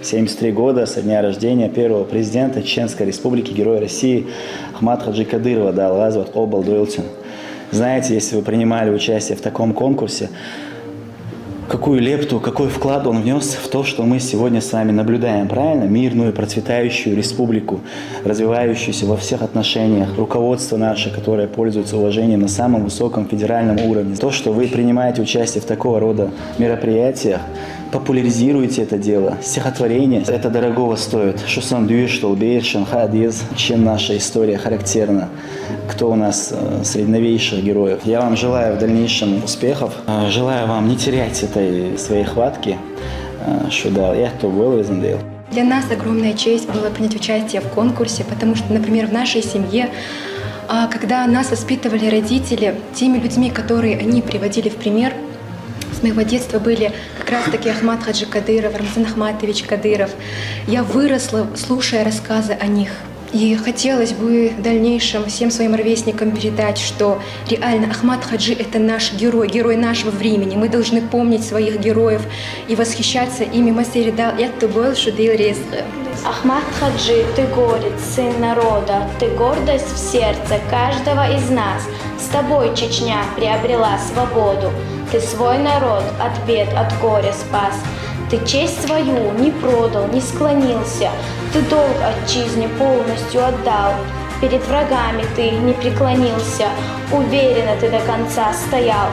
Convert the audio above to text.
73 года со дня рождения первого президента Чеченской Республики, Героя России Ахмата Хаджи Кадырова, да, Алгазу Обал Дуэлтин. Знаете, если вы принимали участие в таком конкурсе, какую лепту, какой вклад он внес в то, что мы сегодня с вами наблюдаем, правильно? Мирную, процветающую республику, развивающуюся во всех отношениях, руководство наше, которое пользуется уважением на самом высоком федеральном уровне. То, что вы принимаете участие в такого рода мероприятиях, популяризируете это дело, стихотворение, это дорогого стоит. Шусан Дюиш, Толбей, Шанхадиз, чем наша история характерна, кто у нас среди новейших героев. Я вам желаю в дальнейшем успехов, желаю вам не терять этой своей хватки, что да, я то был Изандейл. Для нас огромная честь было принять участие в конкурсе, потому что, например, в нашей семье, когда нас воспитывали родители, теми людьми, которые они приводили в пример, с моего детства были как раз-таки Ахмат Хаджи Кадыров, Рамзан Ахматович Кадыров. Я выросла, слушая рассказы о них. И хотелось бы в дальнейшем всем своим ровесникам передать, что реально Ахмат Хаджи – это наш герой, герой нашего времени. Мы должны помнить своих героев и восхищаться ими. Ахмат Хаджи, ты горец, сын народа, ты гордость в сердце каждого из нас. С тобой Чечня приобрела свободу, ты свой народ от бед, от горя спас. Ты честь свою не продал, не склонился, ты долг отчизне полностью отдал. Перед врагами ты не преклонился, уверенно ты до конца стоял.